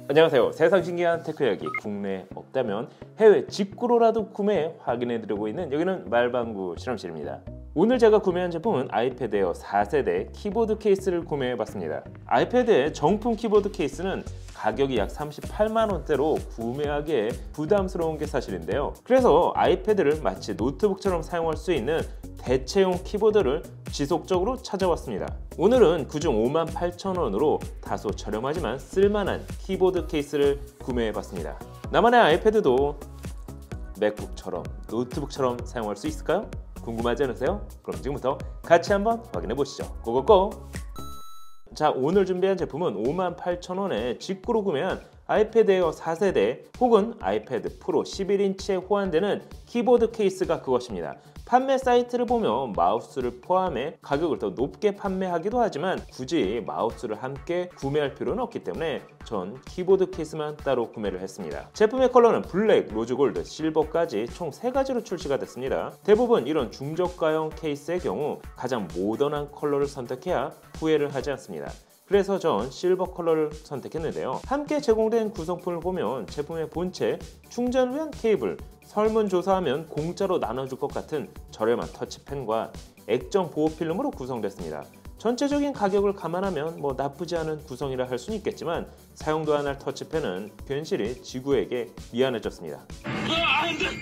안녕하세요. 세상 신기한 테크 이야기, 국내에 없다면 해외 직구로라도 구매 확인해드리고 있는 여기는 말방구 실험실입니다. 오늘 제가 구매한 제품은 아이패드 에어 4세대 키보드 케이스를 구매해봤습니다. 아이패드의 정품 키보드 케이스는 가격이 약 38만원대로 구매하기에 부담스러운 게 사실인데요. 그래서 아이패드를 마치 노트북처럼 사용할 수 있는 대체용 키보드를 지속적으로 찾아왔습니다. 오늘은 그중 58,000원으로 다소 저렴하지만 쓸만한 키보드 케이스를 구매해봤습니다. 나만의 아이패드도 맥북처럼 노트북처럼 사용할 수 있을까요? 궁금하지 않으세요? 그럼 지금부터 같이 한번 확인해 보시죠. 고고고! 자, 오늘 준비한 제품은 58,000원에 직구로 구매한 아이패드 에어 4세대 혹은 아이패드 프로 11인치에 호환되는 키보드 케이스가 그것입니다. 판매 사이트를 보면 마우스를 포함해 가격을 더 높게 판매하기도 하지만 굳이 마우스를 함께 구매할 필요는 없기 때문에 전 키보드 케이스만 따로 구매를 했습니다. 제품의 컬러는 블랙, 로즈골드, 실버까지 총 3가지로 출시가 됐습니다. 대부분 이런 중저가형 케이스의 경우 가장 모던한 컬러를 선택해야 후회를 하지 않습니다. 그래서 전 실버 컬러를 선택했는데요. 함께 제공된 구성품을 보면 제품의 본체, 충전을 위한 케이블, 설문조사하면 공짜로 나눠줄 것 같은 저렴한 터치펜과 액정 보호 필름으로 구성됐습니다. 전체적인 가격을 감안하면 나쁘지 않은 구성이라 할 수는 있겠지만 사용도 안 할 터치펜은 괜시리 지구에게 미안해졌습니다.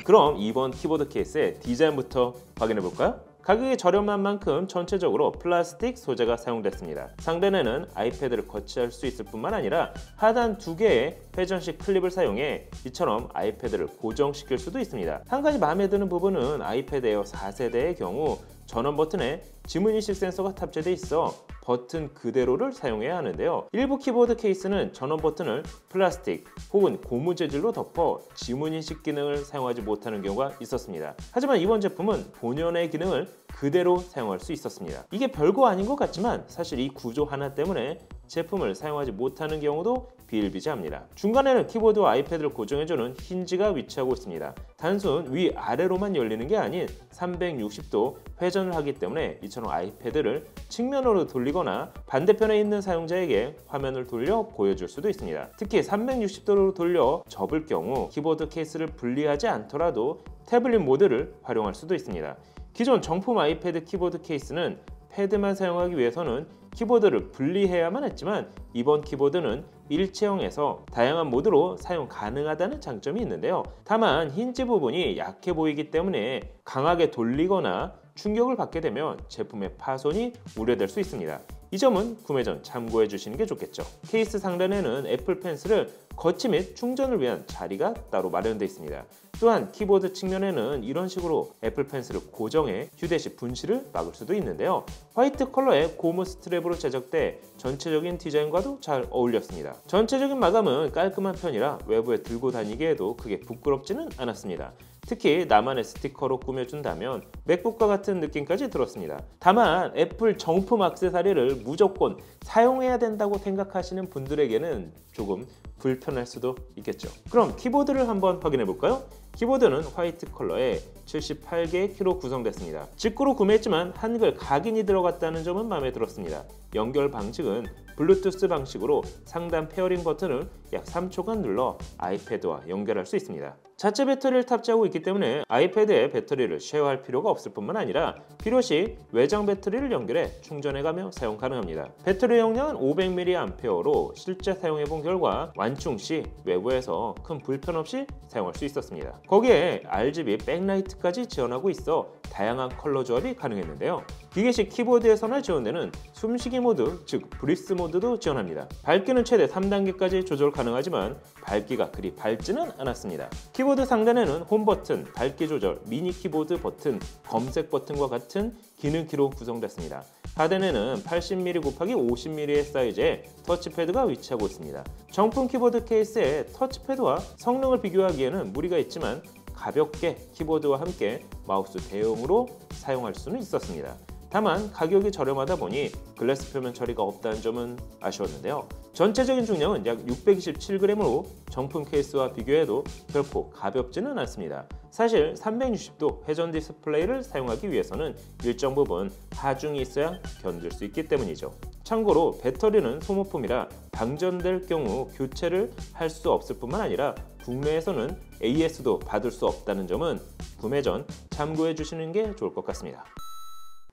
그럼 이번 키보드 케이스의 디자인부터 확인해볼까요? 가격이 저렴한 만큼 전체적으로 플라스틱 소재가 사용됐습니다. 상단에는 아이패드를 거치할 수 있을 뿐만 아니라 하단 2개의 회전식 클립을 사용해 이처럼 아이패드를 고정시킬 수도 있습니다. 한 가지 마음에 드는 부분은 아이패드 에어 4세대의 경우 전원 버튼에 지문인식 센서가 탑재되어 있어 버튼 그대로를 사용해야 하는데요. 일부 키보드 케이스는 전원 버튼을 플라스틱 혹은 고무 재질로 덮어 지문인식 기능을 사용하지 못하는 경우가 있었습니다. 하지만 이번 제품은 본연의 기능을 그대로 사용할 수 있었습니다. 이게 별거 아닌 것 같지만 사실 이 구조 하나 때문에 제품을 사용하지 못하는 경우도 비일비재합니다. 중간에는 키보드와 아이패드를 고정해주는 힌지가 위치하고 있습니다. 단순 위아래로만 열리는 게 아닌 360도 회전을 하기 때문에 이처럼 아이패드를 측면으로 돌리거나 반대편에 있는 사용자에게 화면을 돌려 보여줄 수도 있습니다. 특히 360도로 돌려 접을 경우 키보드 케이스를 분리하지 않더라도 태블릿 모드를 활용할 수도 있습니다. 기존 정품 아이패드 키보드 케이스는 패드만 사용하기 위해서는 키보드를 분리해야만 했지만 이번 키보드는 일체형에서 다양한 모드로 사용 가능하다는 장점이 있는데요. 다만 힌지 부분이 약해 보이기 때문에 강하게 돌리거나 충격을 받게 되면 제품의 파손이 우려될 수 있습니다. 이 점은 구매 전 참고해 주시는 게 좋겠죠. 케이스 상단에는 애플 펜슬을 거치 및 충전을 위한 자리가 따로 마련되어 있습니다. 또한 키보드 측면에는 이런 식으로 애플 펜슬을 고정해 휴대시 분실을 막을 수도 있는데요. 화이트 컬러의 고무 스트랩으로 제작돼 전체적인 디자인과도 잘 어울렸습니다. 전체적인 마감은 깔끔한 편이라 외부에 들고 다니기에도 크게 부끄럽지는 않았습니다. 특히 나만의 스티커로 꾸며준다면 맥북과 같은 느낌까지 들었습니다. 다만 애플 정품 액세서리를 무조건 사용해야 된다고 생각하시는 분들에게는 조금 불편할 수도 있겠죠. 그럼 키보드를 한번 확인해 볼까요? 키보드는 화이트 컬러에 78개의 키로 구성됐습니다. 직구로 구매했지만 한글 각인이 들어갔다는 점은 마음에 들었습니다. 연결 방식은 블루투스 방식으로 상단 페어링 버튼을 약 3초간 눌러 아이패드와 연결할 수 있습니다. 자체 배터리를 탑재하고 있기 때문에 아이패드에 배터리를 쉐어할 필요가 없을 뿐만 아니라 필요시 외장 배터리를 연결해 충전해가며 사용 가능합니다. 배터리 용량은 500mAh로 실제 사용해본 결과 완충 시 외부에서 큰 불편 없이 사용할 수 있었습니다. 거기에 RGB 백라이트까지 지원하고 있어 다양한 컬러 조합이 가능했는데요. 기계식 키보드에서나 지원되는 숨쉬기 모드, 즉 브리스 모드도 지원합니다. 밝기는 최대 3단계까지 조절 가능하지만 밝기가 그리 밝지는 않았습니다. 키보드 상단에는 홈 버튼, 밝기 조절, 미니 키보드 버튼, 검색 버튼과 같은 기능키로 구성됐습니다. 하단에는 80mm 곱하기 50mm의 사이즈의 터치패드가 위치하고 있습니다. 정품 키보드 케이스의 터치패드와 성능을 비교하기에는 무리가 있지만 가볍게 키보드와 함께 마우스 대용으로 사용할 수는 있었습니다. 다만 가격이 저렴하다 보니 글래스 표면 처리가 없다는 점은 아쉬웠는데요. 전체적인 중량은 약 627g으로 정품 케이스와 비교해도 결코 가볍지는 않습니다. 사실 360도 회전 디스플레이를 사용하기 위해서는 일정 부분 하중이 있어야 견딜 수 있기 때문이죠. 참고로 배터리는 소모품이라 방전될 경우 교체를 할 수 없을 뿐만 아니라 국내에서는 AS도 받을 수 없다는 점은 구매 전 참고해 주시는 게 좋을 것 같습니다.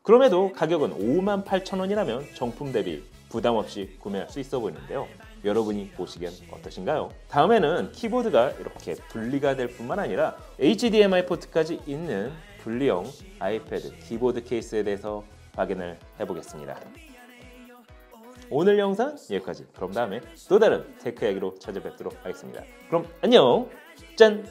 그럼에도 가격은 58,000원이라면 정품 대비 부담 없이 구매할 수 있어 보이는데요. 여러분이 보시기엔 어떠신가요? 다음에는 키보드가 이렇게 분리가 될 뿐만 아니라 HDMI 포트까지 있는 분리형 아이패드 키보드 케이스에 대해서 확인을 해보겠습니다. 오늘 영상 여기까지. 그럼 다음에 또 다른 테크 이야기로 찾아뵙도록 하겠습니다. 그럼 안녕. 짠.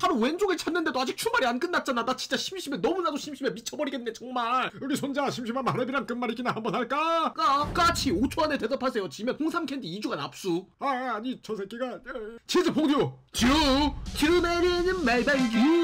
하루 왼쪽을 찾는데도 아직 주말이 안 끝났잖아. 나 진짜 심심해. 너무나도 심심해. 미쳐버리겠네 정말. 우리 손자 심심한 마라비랑 끝말잇기나 한번 할까? 까치 5초 안에 대답하세요. 지면 홍삼 캔디 2주간 압수. 아니 저 새끼가 치즈 퐁듀 듀 내리는 말방규